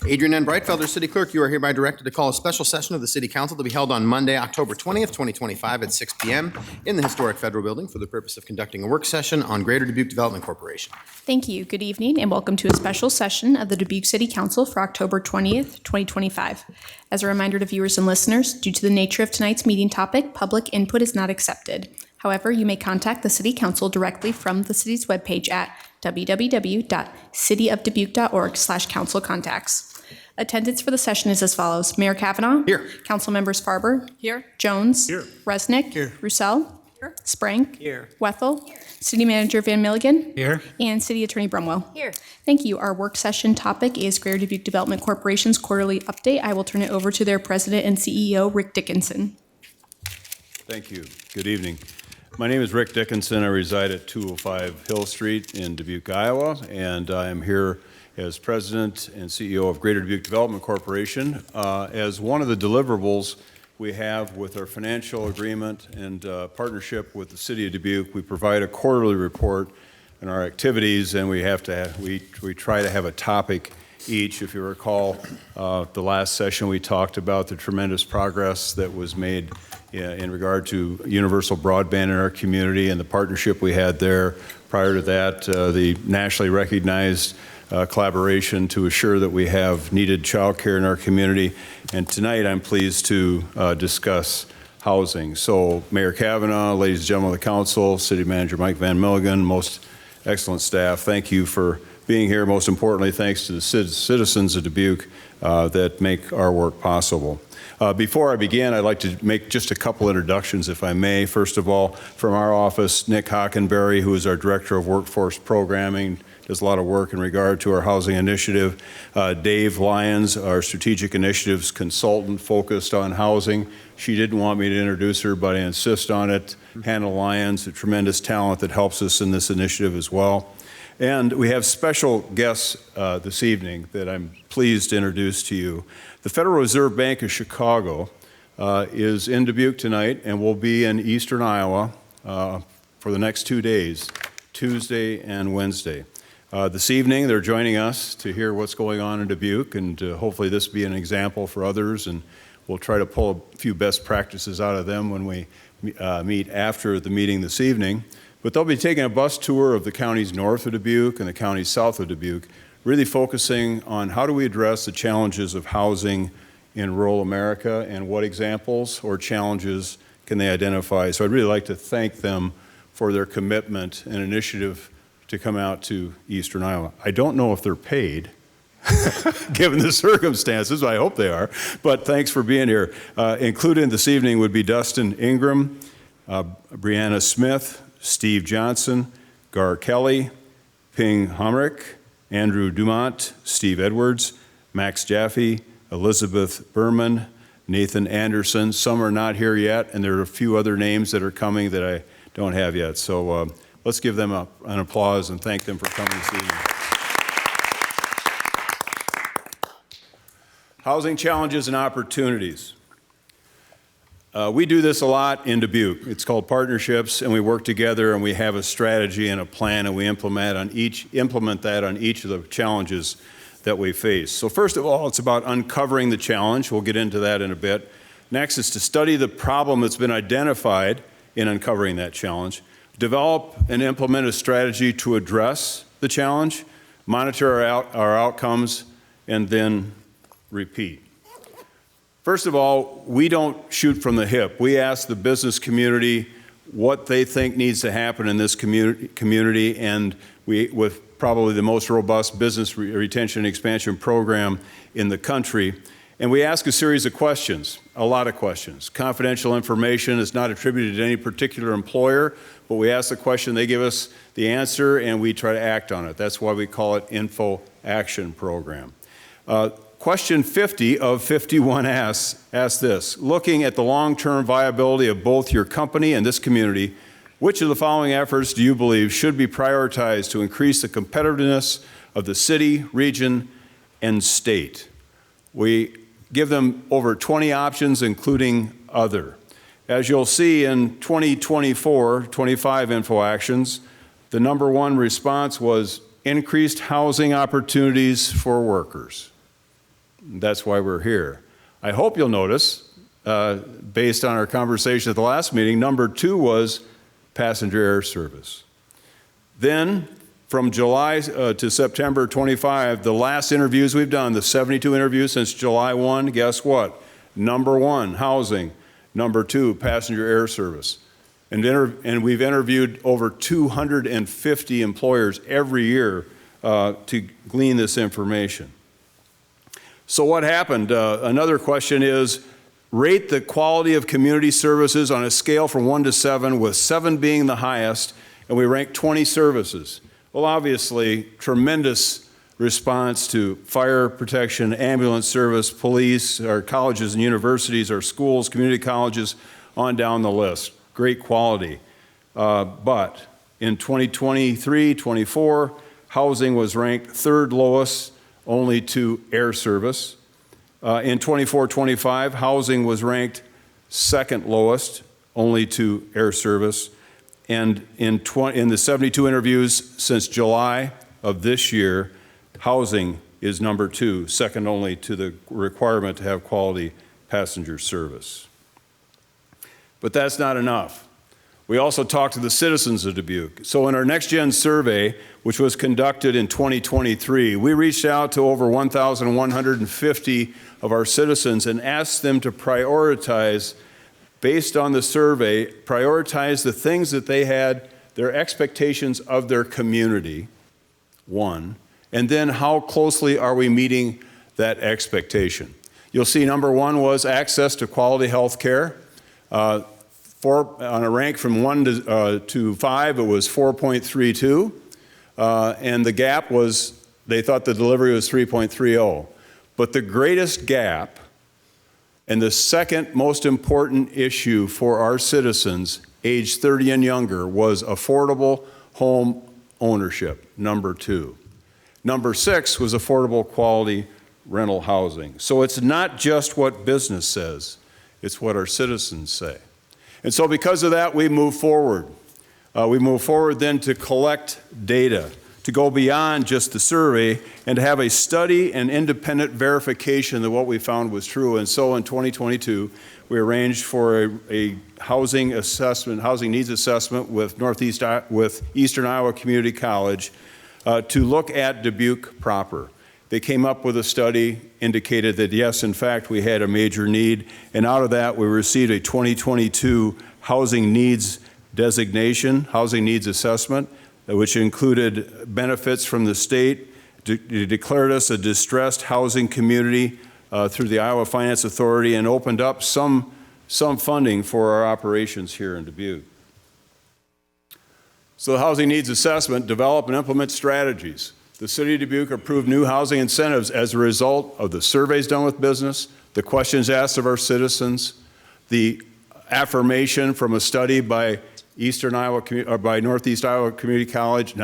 Adrian N. Breitfelder, City Clerk, you are hereby directed to call a special session of the City Council to be held on Monday, October 20th, 2025 at 6 p.m. in the historic Federal Building for the purpose of conducting a work session on Greater Dubuque Development Corporation. Thank you. Good evening and welcome to a special session of the Dubuque City Council for October 20th, 2025. As a reminder to viewers and listeners, due to the nature of tonight's meeting topic, public input is not accepted. However, you may contact the City Council directly from the city's webpage at www.cityofdubuque.org/council contacts. Attendance for the session is as follows. Mayor Kavanaugh. Here. Council members Farber. Here. Jones. Here. Resnick. Here. Roussel. Here. Sprank. Here. Wethel. City Manager Van Milligan. Here. And City Attorney Brumwell. Here. Thank you. Our work session topic is Greater Dubuque Development Corporation's quarterly update. I will turn it over to their president and CEO, Rick Dickinson. Thank you. Good evening. My name is Rick Dickinson. I reside at 205 Hill Street in Dubuque, Iowa, and I am here as President and CEO of Greater Dubuque Development Corporation. As one of the deliverables we have with our financial agreement and partnership with the City of Dubuque, we provide a quarterly report on our activities, and we try to have a topic each. If you recall, the last session we talked about the tremendous progress that was made in regard to universal broadband in our community and the partnership we had there. Prior to that, the nationally recognized collaboration to assure that we have needed child care in our community. And tonight I'm pleased to discuss housing. So Mayor Kavanaugh, ladies and gentlemen of the council, City Manager Mike Van Milligan, most excellent staff, thank you for being here. Most importantly, thanks to the citizens of Dubuque that make our work possible. Before I begin, I'd like to make just a couple introductions, if I may. First of all, from our office, Nick Hockenberry, who is our Director of Workforce Programming, does a lot of work in regard to our housing initiative. Dave Lyons, our Strategic Initiatives Consultant focused on housing. She didn't want me to introduce her, but I insist on it. Hannah Lyons, a tremendous talent that helps us in this initiative as well. And we have special guests this evening that I'm pleased to introduce to you. The Federal Reserve Bank of Chicago is in Dubuque tonight and will be in eastern Iowa for the next 2 days, Tuesday and Wednesday. This evening, they're joining us to hear what's going on in Dubuque, and hopefully this will be an example for others, and we'll try to pull a few best practices out of them when we meet after the meeting this evening. But they'll be taking a bus tour of the counties north of Dubuque and the counties south of Dubuque, really focusing on how do we address the challenges of housing in rural America and what examples or challenges can they identify. So I'd really like to thank them for their commitment and initiative to come out to eastern Iowa. I don't know if they're paid, given the circumstances. I hope they are, but thanks for being here. Included this evening would be Dustin Ingram, Brianna Smith, Steve Johnson, Gar Kelly, Ping Humrick, Andrew Dumont, Steve Edwards, Max Jaffe, Elizabeth Berman, Nathan Anderson. Some are not here yet, and there are a few other names that are coming that I don't have yet. So let's give them an applause and thank them for coming this evening. Housing challenges and opportunities. We do this a lot in Dubuque. It's called partnerships, and we work together and we have a strategy and a plan, and we implement that on each of the challenges that we face. So first of all, it's about uncovering the challenge. We'll get into that in a bit. Next is to study the problem that's been identified in uncovering that challenge. Develop and implement a strategy to address the challenge, monitor our outcomes, and then repeat. First of all, we don't shoot from the hip. We ask the business community what they think needs to happen in this community, and with probably the most robust business retention and expansion program in the country. And we ask a series of questions, a lot of questions. Confidential information is not attributed to any particular employer, but we ask the question, they give us the answer, and we try to act on it. That's why we call it Info Action Program. Question 50 of 51 asks this: looking at the long-term viability of both your company and this community, which of the following efforts do you believe should be prioritized to increase the competitiveness of the city, region, and state? We give them over 20 options, including other. As you'll see in 25 info actions, the number one response was increased housing opportunities for workers. That's why we're here. I hope you'll notice, based on our conversation at the last meeting, number 2 was passenger air service. Then, from July to September 25, the last interviews we've done, the 72 interviews since July 1, guess what? Number 1, housing. Number 2, passenger air service. And we've interviewed over 250 employers every year to glean this information. So what happened? Another question is, rate the quality of community services on a scale from 1 to 7, with 7 being the highest, and we ranked 20 services. Well, obviously, tremendous response to fire protection, ambulance service, police, our colleges and universities, our schools, community colleges, on down the list. Great quality. But in 2023-24, housing was ranked 3rd lowest, only to air service. In 24-25, housing was ranked 2nd lowest, only to air service. And in the 72 interviews since July of this year, housing is number 2, 2nd only to the requirement to have quality passenger service. But that's not enough. We also talked to the citizens of Dubuque. So in our Next Gen survey, which was conducted in 2023, we reached out to over 1,150 of our citizens and asked them to prioritize, based on the survey, prioritize the things that they had, their expectations of their community, 1, and then how closely are we meeting that expectation. You'll see number 1 was access to quality health care. On a rank from 1 to 5, it was 4.32, and the gap was, they thought the delivery was 3.30. But the greatest gap and the second most important issue for our citizens age 30 and younger was affordable home ownership, number 2. Number 6 was affordable quality rental housing. So it's not just what business says, it's what our citizens say. And so because of that, we move forward. We move forward then to collect data, to go beyond just the survey and to have a study and independent verification that what we found was true. And so in 2022, we arranged for a housing assessment, housing needs assessment with Eastern Iowa Community College to look at Dubuque proper. They came up with a study, indicated that yes, in fact, we had a major need, and out of that, we received a 2022 housing needs designation, housing needs assessment, which included benefits from the state. It declared us a distressed housing community through the Iowa Finance Authority and opened up some funding for our operations here in Dubuque. So the housing needs assessment, develop and implement strategies. The City of Dubuque approved new housing incentives as a result of the surveys done with business, the questions asked of our citizens, the affirmation from a study by Northeast Iowa Community College,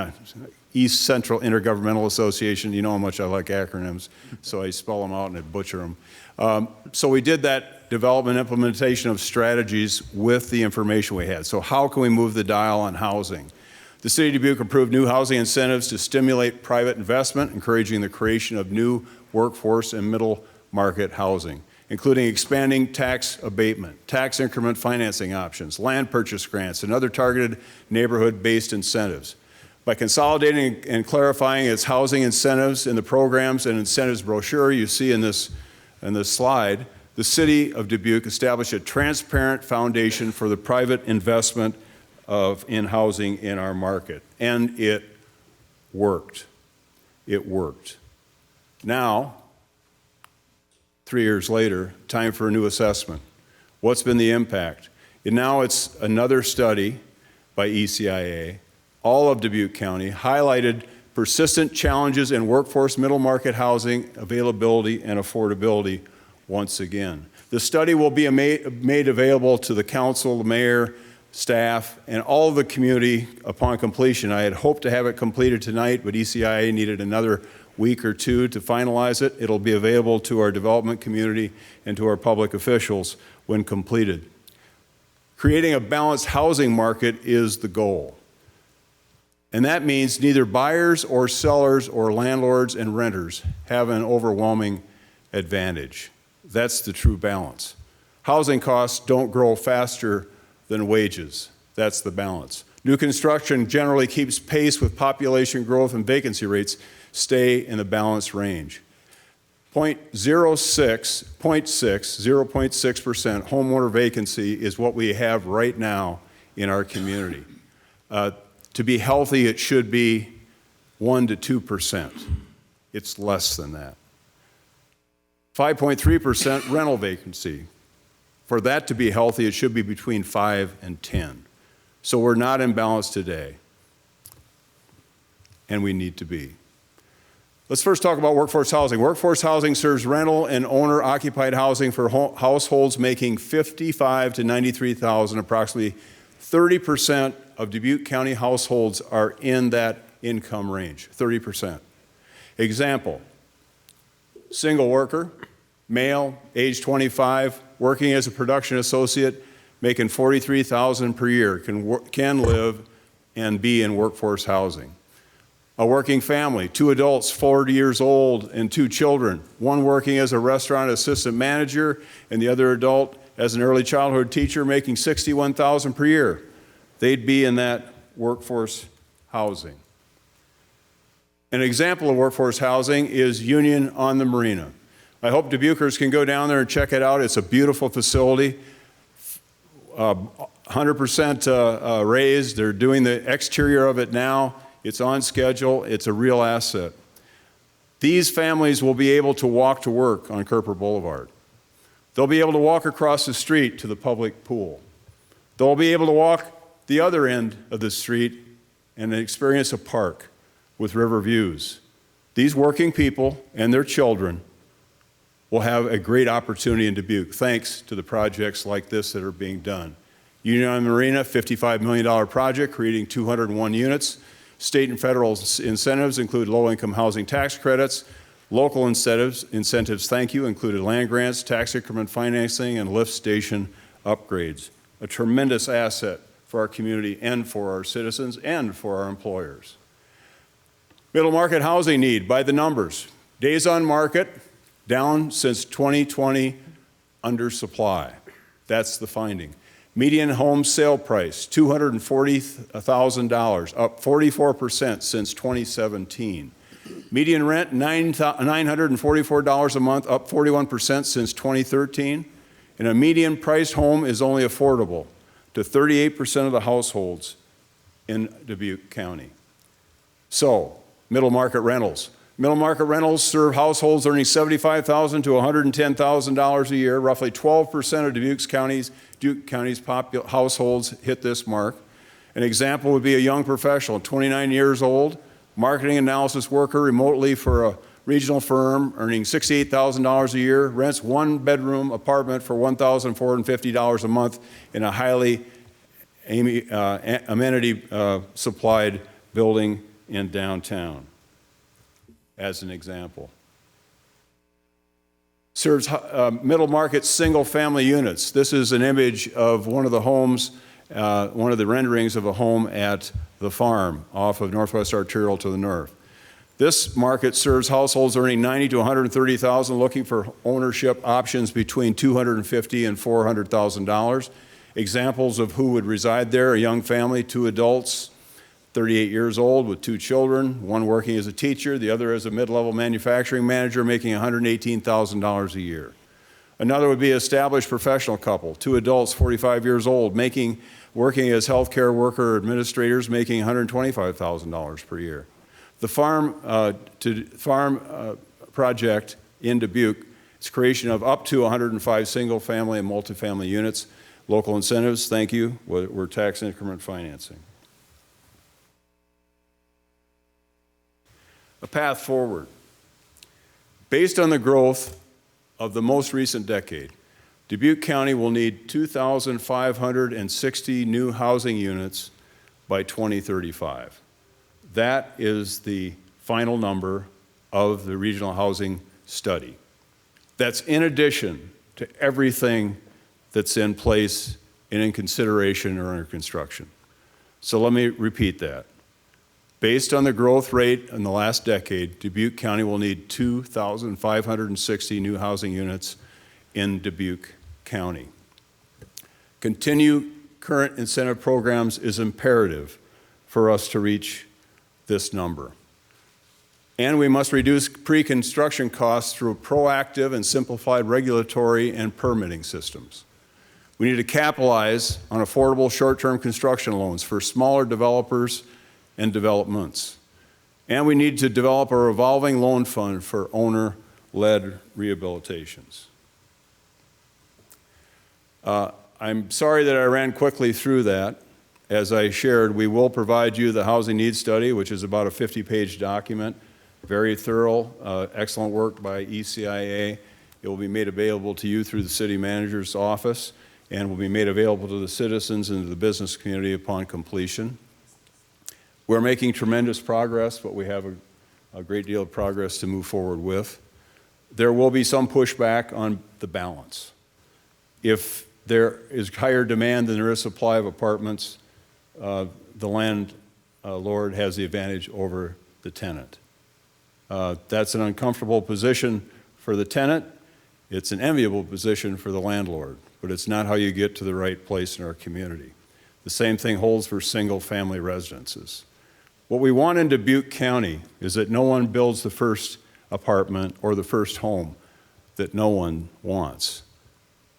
East Central Intergovernmental Association. You know how much I like acronyms, so I spell them out and I butcher them. So we did that development implementation of strategies with the information we had. So how can we move the dial on housing? The City of Dubuque approved new housing incentives to stimulate private investment, encouraging the creation of new workforce and middle market housing, including expanding tax abatement, tax increment financing options, land purchase grants, and other targeted neighborhood-based incentives. By consolidating and clarifying its housing incentives in the programs and incentives brochure you see in this slide, the City of Dubuque established a transparent foundation for the private investment in housing in our market. And it worked. It worked. Now, 3 years later, time for a new assessment. What's been the impact? And now it's another study by ECIA, all of Dubuque County, highlighted persistent challenges in workforce middle market housing availability and affordability once again. The study will be made available to the council, the mayor, staff, and all of the community upon completion. I had hoped to have it completed tonight, but ECIA needed another week or 2 to finalize it. It'll be available to our development community and to our public officials when completed. Creating a balanced housing market is the goal. And that means neither buyers or sellers or landlords and renters have an overwhelming advantage. That's the true balance. Housing costs don't grow faster than wages. That's the balance. New construction generally keeps pace with population growth, and vacancy rates stay in the balanced range. 0.6% homeowner vacancy is what we have right now in our community. To be healthy, it should be 1 to 2%. It's less than that. 5.3% rental vacancy. For that to be healthy, it should be between 5 and 10. So we're not in balance today, and we need to be. Let's first talk about workforce housing. Workforce housing serves rental and owner-occupied housing for households making $55,000 to $93,000. Approximately 30% of Dubuque County households are in that income range, 30%. Example, single worker, male, age 25, working as a production associate, making $43,000 per year, can live and be in workforce housing. A working family, 2 adults, 40 years old, and 2 children, one working as a restaurant assistant manager and the other adult as an early childhood teacher making $61,000 per year. They'd be in that workforce housing. An example of workforce housing is Union on the Marina. I hope Dubuquers can go down there and check it out. It's a beautiful facility, 100% raised. They're doing the exterior of it now. It's on schedule. It's a real asset. These families will be able to walk to work on Kerper Boulevard. They'll be able to walk across the street to the public pool. They'll be able to walk the other end of the street and experience a park with river views. These working people and their children will have a great opportunity in Dubuque, thanks to the projects like this that are being done. Union on the Marina, $55 million project, creating 201 units. State and federal incentives include low-income housing tax credits. Local incentives, thank you, included land grants, tax increment financing, and lift station upgrades. A tremendous asset for our community and for our citizens and for our employers. Middle market housing need by the numbers. Days on market, down since 2020, under supply. That's the finding. Median home sale price, $240,000, up 44% since 2017. Median rent, $944 a month, up 41% since 2013. And a median priced home is only affordable to 38% of the households in Dubuque County. So, middle market rentals. Middle market rentals serve households earning $75,000 to $110,000 a year. Roughly 12% of Dubuque County's households hit this mark. An example would be a young professional, 29 years old, marketing analysis worker remotely for a regional firm, earning $68,000 a year, rents 1-bedroom apartment for $1,450 a month in a highly amenity supplied building in downtown, as an example. Serves middle market single family units. This is an image of one of the homes, one of the renderings of a home at the farm off of Northwest Arterial to the north. This market serves households earning $90,000 to $130,000, looking for ownership options between $250,000 and $400,000. Examples of who would reside there: a young family, 2 adults, 38 years old with 2 children, one working as a teacher, the other as a mid-level manufacturing manager, making $118,000 a year. Another would be an established professional couple, 2 adults, 45 years old, working as healthcare worker administrators, making $125,000 per year. The farm project in Dubuque is creation of up to 105 single-family and multifamily units. Local incentives, thank you, were tax increment financing. A path forward. Based on the growth of the most recent decade, Dubuque County will need 2,560 new housing units by 2035. That is the final number of the regional housing study. That's in addition to everything that's in place and in consideration or under construction. So let me repeat that. Based on the growth rate in the last decade, Dubuque County will need 2,560 new housing units in Dubuque County. Continue current incentive programs is imperative for us to reach this number. And we must reduce pre-construction costs through proactive and simplified regulatory and permitting systems. We need to capitalize on affordable short-term construction loans for smaller developers and developments. And we need to develop a revolving loan fund for owner-led rehabilitations. I'm sorry that I ran quickly through that. As I shared, we will provide you the housing needs study, which is about a 50-page document. Very thorough, excellent work by ECIA. It will be made available to you through the city manager's office and will be made available to the citizens and to the business community upon completion. We're making tremendous progress, but we have a great deal of progress to move forward with. There will be some pushback on the balance. If there is higher demand than there is supply of apartments, the landlord has the advantage over the tenant. That's an uncomfortable position for the tenant. It's an enviable position for the landlord, but it's not how you get to the right place in our community. The same thing holds for single-family residences. What we want in Dubuque County is that no one builds the first apartment or the first home that no one wants.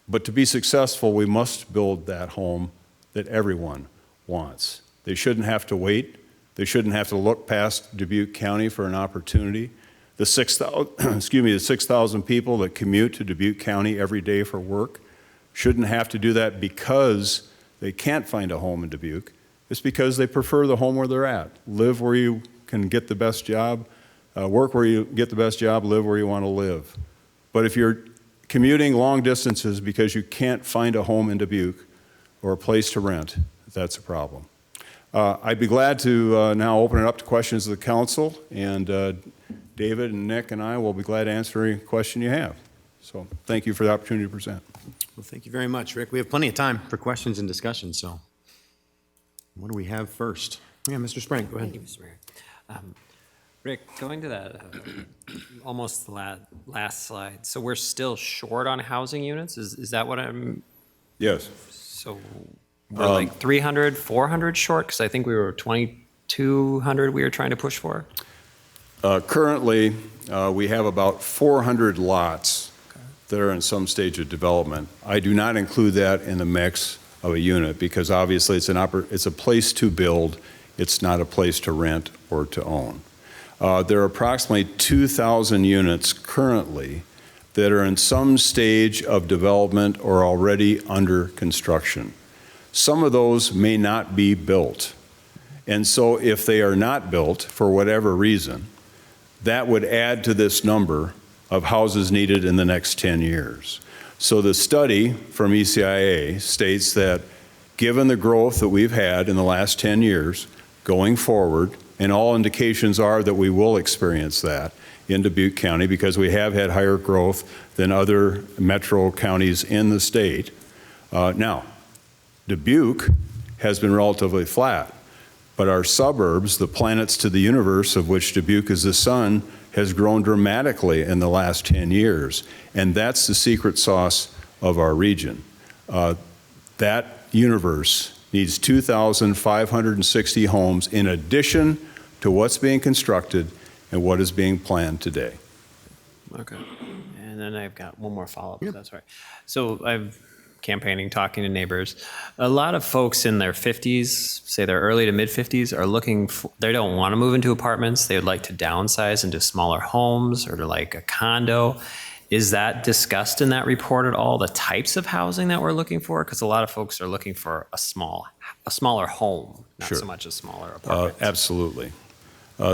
But to be successful, we must build that home that everyone wants. They shouldn't have to wait. They shouldn't have to look past Dubuque County for an opportunity. The 6,000 people that commute to Dubuque County every day for work shouldn't have to do that because they can't find a home in Dubuque. It's because they prefer the home where they're at. Live where you can get the best job, work where you get the best job, live where you want to live. But if you're commuting long distances because you can't find a home in Dubuque or a place to rent, that's a problem. I'd be glad to now open it up to questions of the council, and David and Nick and I will be glad to answer any question you have. So thank you for the opportunity to present. Well, thank you very much, Rick. We have plenty of time for questions and discussion, so what do we have first? Yeah, Mr. Sprank, go ahead. Thank you, Mr. Mayor. Rick, going to that almost the last slide, so we're still short on housing units? Is that what I'm? Yes. So we're like 300, 400 short? Because I think we were 2,200 we were trying to push for. Currently, we have about 400 lots that are in some stage of development. I do not include that in the mix of a unit because obviously it's a place to build. It's not a place to rent or to own. There are approximately 2,000 units currently that are in some stage of development or already under construction. Some of those may not be built. And so if they are not built for whatever reason, that would add to this number of houses needed in the next 10 years. So the study from ECIA states that given the growth that we've had in the last 10 years going forward, and all indications are that we will experience that in Dubuque County because we have had higher growth than other metro counties in the state. Now, Dubuque has been relatively flat, but our suburbs, the planets to the universe of which Dubuque is the sun, has grown dramatically in the last 10 years. And that's the secret sauce of our region. That universe needs 2,560 homes in addition to what's being constructed and what is being planned today. Okay. And then I've got one more follow-up, if that's right. So I'm campaigning, talking to neighbors. A lot of folks in their 50s, say their early to mid 50s, are looking for, they don't want to move into apartments. They would like to downsize into smaller homes or to like a condo. Is that discussed in that report at all, the types of housing that we're looking for? Because a lot of folks are looking for a smaller home, not Sure. so much a smaller apartment. Absolutely.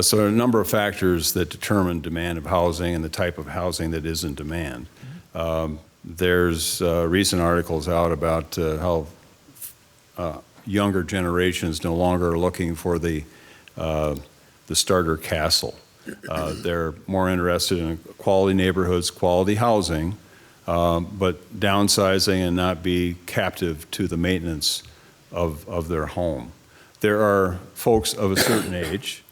So there are a number of factors that determine demand of housing and the type of housing that is in demand. There's recent articles out about how younger generations no longer are looking for the starter castle. They're more interested in quality neighborhoods, quality housing, but downsizing and not be captive to the maintenance of their home. There are folks of a certain age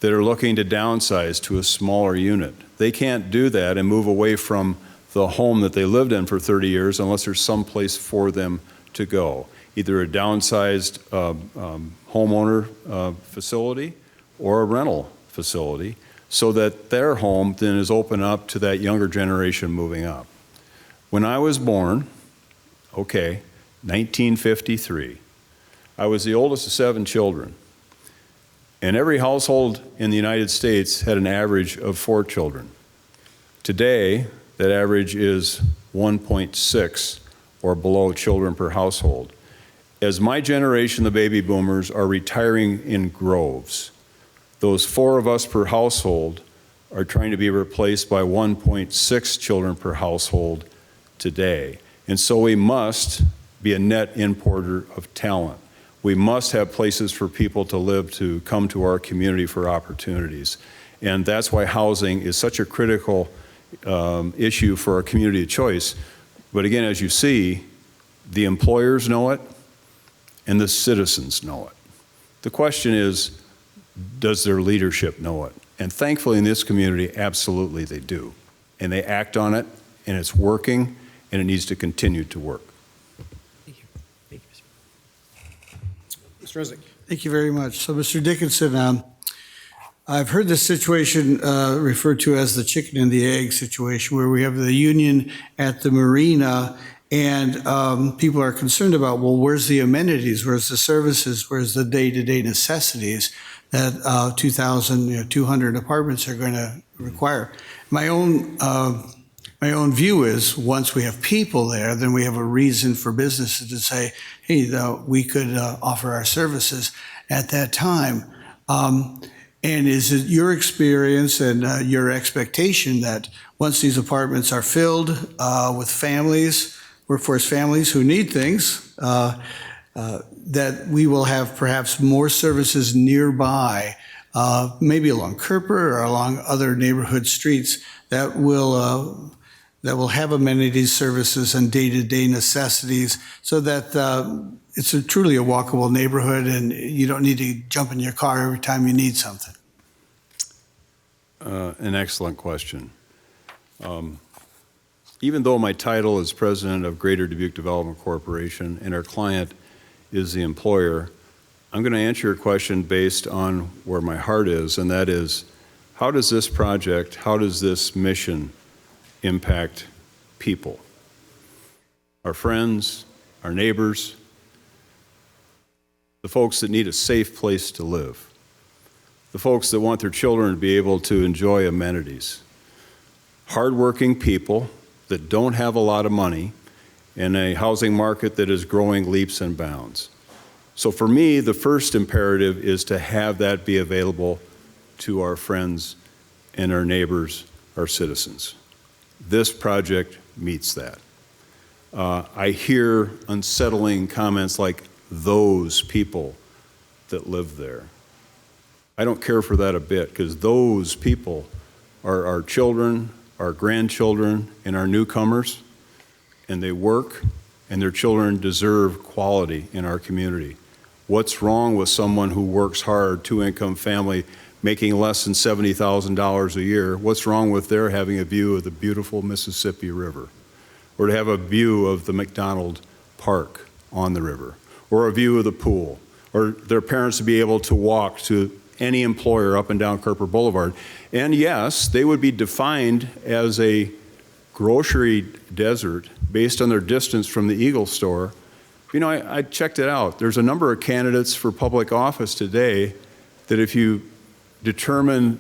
that are looking to downsize to a smaller unit. They can't do that and move away from the home that they lived in for 30 years unless there's some place for them to go, either a downsized homeowner facility or a rental facility, so that their home then is open up to that younger generation moving up. When I was born, 1953, I was the oldest of 7 children. And every household in the United States had an average of 4 children. Today, that average is 1.6 or below children per household. As my generation, the baby boomers, are retiring in groves, those 4 of us per household are trying to be replaced by 1.6 children per household today. And so we must be a net importer of talent. We must have places for people to live, to come to our community for opportunities. And that's why housing is such a critical issue for our community of choice. But again, as you see, the employers know it and the citizens know it. The question is, does their leadership know it? And thankfully in this community, absolutely they do. And they act on it, and it's working, and it needs to continue to work. Thank you. Thank you, Mr. Resnick. Thank you very much. So, Mr. Dickinson, I've heard this situation referred to as the chicken and the egg situation, where we have the union at the marina, and people are concerned about, well, where's the amenities, where's the services, where's the day-to-day necessities that 2,200 apartments are going to require. My own view is, once we have people there, then we have a reason for businesses to say, hey, we could offer our services at that time. And is it your experience and your expectation that once these apartments are filled with families, workforce families who need things, that we will have perhaps more services nearby, maybe along Kerper or along other neighborhood streets that will have amenities, services, and day-to-day necessities, so that it's truly a walkable neighborhood and you don't need to jump in your car every time you need something? An excellent question. Even though my title is president of Greater Dubuque Development Corporation and our client is the employer, I'm going to answer your question based on where my heart is, and that is, how does this project, how does this mission impact people? Our friends, our neighbors, the folks that need a safe place to live, the folks that want their children to be able to enjoy amenities, hardworking people that don't have a lot of money in a housing market that is growing leaps and bounds. So for me, the first imperative is to have that be available to our friends and our neighbors, our citizens. This project meets that. I hear unsettling comments like, those people that live there. I don't care for that a bit, because those people are our children, our grandchildren, and our newcomers, and they work, and their children deserve quality in our community. What's wrong with someone who works hard, 2-income family, making less than $70,000 a year? What's wrong with their having a view of the beautiful Mississippi River, or to have a view of the McDonald Park on the river, or a view of the pool, or their parents to be able to walk to any employer up and down Kerper Boulevard? And yes, they would be defined as a grocery desert based on their distance from the Eagle store. You know, I checked it out. There's a number of candidates for public office today that if you determine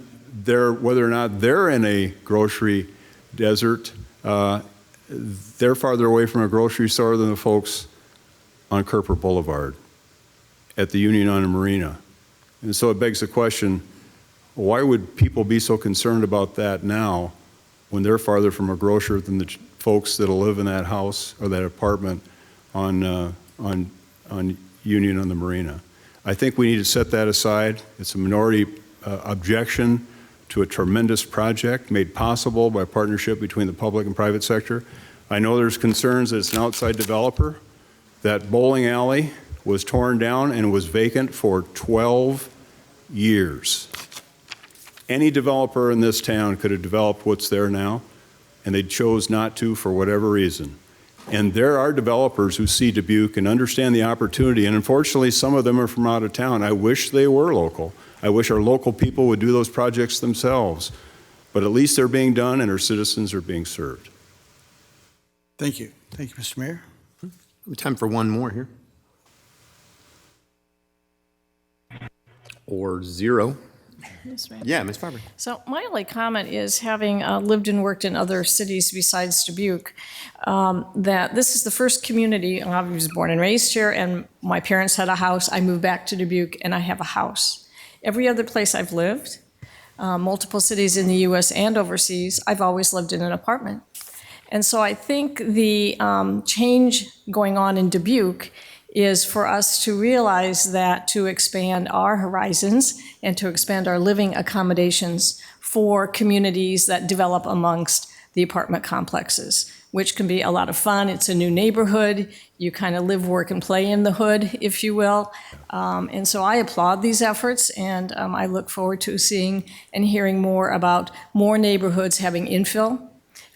whether or not they're in a grocery desert, they're farther away from a grocery store than the folks on Kerper Boulevard at the Union on the Marina. And so it begs the question, why would people be so concerned about that now when they're farther from a grocer than the folks that'll live in that house or that apartment on Union on the Marina? I think we need to set that aside. It's a minority objection to a tremendous project made possible by partnership between the public and private sector. I know there's concerns that it's an outside developer. That bowling alley was torn down and was vacant for 12 years. Any developer in this town could have developed what's there now, and they chose not to for whatever reason. And there are developers who see Dubuque and understand the opportunity, and unfortunately, some of them are from out of town. I wish they were local. I wish our local people would do those projects themselves, but at least they're being done and our citizens are being served. Thank you. Thank you, Mr. Mayor. Time for one more here. Or zero. Yes, ma'am. Yeah, Ms. Farber. So my only comment is, having lived and worked in other cities besides Dubuque, that this is the first community. I was born and raised here, and my parents had a house. I moved back to Dubuque, and I have a house. Every other place I've lived, multiple cities in the U.S. and overseas, I've always lived in an apartment. And so I think the change going on in Dubuque is for us to realize that to expand our horizons and to expand our living accommodations for communities that develop amongst the apartment complexes, which can be a lot of fun. It's a new neighborhood. You kind of live, work, and play in the hood, if you will. And so I applaud these efforts, and I look forward to seeing and hearing more about more neighborhoods having infill,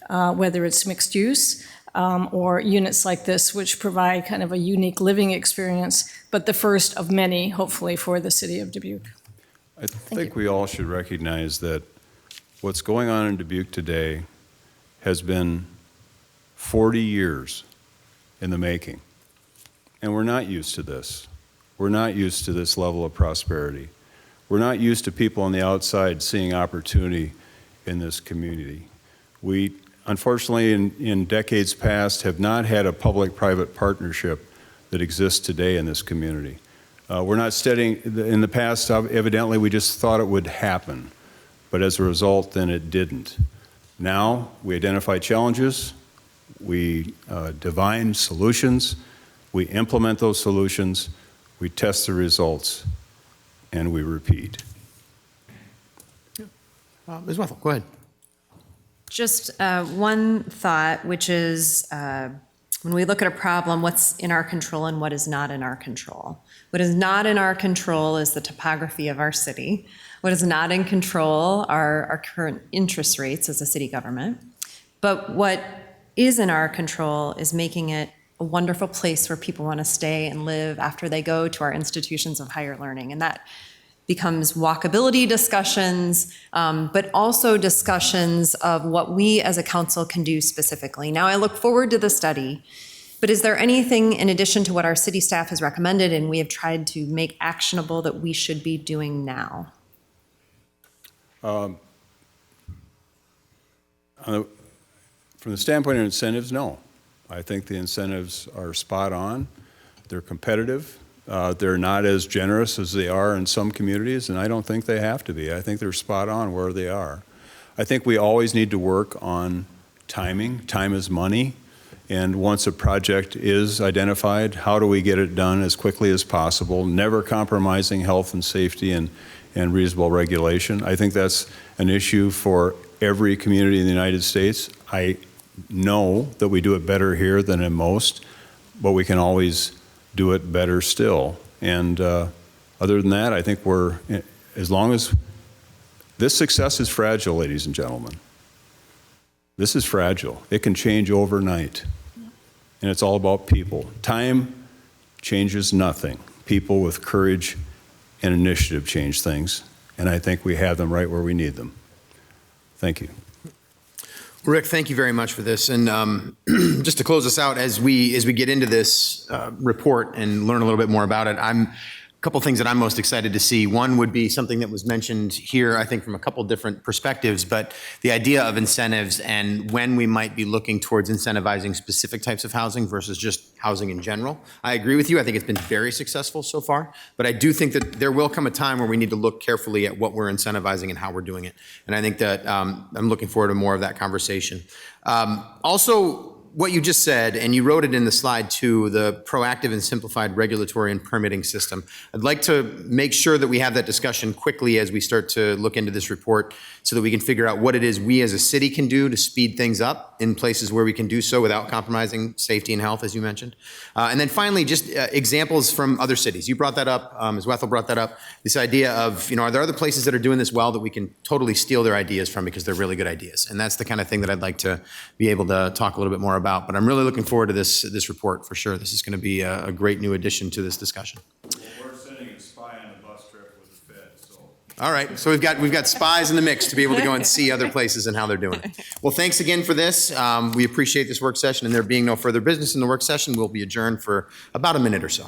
whether it's mixed use, or units like this, which provide kind of a unique living experience, but the first of many, hopefully, for the city of Dubuque. I think we all should recognize that what's going on in Dubuque today has been 40 years in the making. And we're not used to this. We're not used to this level of prosperity. We're not used to people on the outside seeing opportunity in this community. We, unfortunately, in decades past, have not had a public-private partnership that exists today in this community. We're not studying, in the past, evidently, we just thought it would happen. But as a result, then it didn't. Now, we identify challenges, we divine solutions, we implement those solutions, we test the results, and we repeat. Ms. Wethel, go ahead. Just one thought, which is when we look at a problem, what's in our control and what is not in our control. What is not in our control is the topography of our city. What is not in control are our current interest rates as a city government. But what is in our control is making it a wonderful place where people want to stay and live after they go to our institutions of higher learning. And that becomes walkability discussions, but also discussions of what we as a council can do specifically. Now, I look forward to the study, but is there anything in addition to what our city staff has recommended and we have tried to make actionable that we should be doing now? From the standpoint of incentives, no. I think the incentives are spot on. They're competitive. They're not as generous as they are in some communities, and I don't think they have to be. I think they're spot on where they are. I think we always need to work on timing. Time is money. And once a project is identified, how do we get it done as quickly as possible, never compromising health and safety and reasonable regulation? I think that's an issue for every community in the United States. I know that we do it better here than in most, but we can always do it better still. And other than that, I think as long as this success is fragile, ladies and gentlemen. This is fragile. It can change overnight. And it's all about people. Time changes nothing. People with courage and initiative change things. And I think we have them right where we need them. Thank you. Rick, thank you very much for this. And just to close us out, as we get into this report and learn a little bit more about it, a couple things that I'm most excited to see. One would be something that was mentioned here, I think from a couple different perspectives, but the idea of incentives and when we might be looking towards incentivizing specific types of housing versus just housing in general. I agree with you. I think it's been very successful so far, but I do think that there will come a time where we need to look carefully at what we're incentivizing and how we're doing it. And I think that I'm looking forward to more of that conversation. Also, what you just said, and you wrote it in the slide too, the proactive and simplified regulatory and permitting system. I'd like to make sure that we have that discussion quickly as we start to look into this report so that we can figure out what it is we as a city can do to speed things up in places where we can do so without compromising safety and health, as you mentioned. And then finally, just examples from other cities. You brought that up, as Wethel brought that up, this idea of, are there other places that are doing this well that we can totally steal their ideas from because they're really good ideas? And that's the kind of thing that I'd like to be able to talk a little bit more about. But I'm really looking forward to this report for sure. This is going to be a great new addition to this discussion. We're sending a spy on a bus trip with the Fed, so. All right, so we've got spies in the mix to be able to go and see other places and how they're doing it. Well, thanks again for this. We appreciate this work session, and there being no further business in the work session, we'll be adjourned for about a minute or so.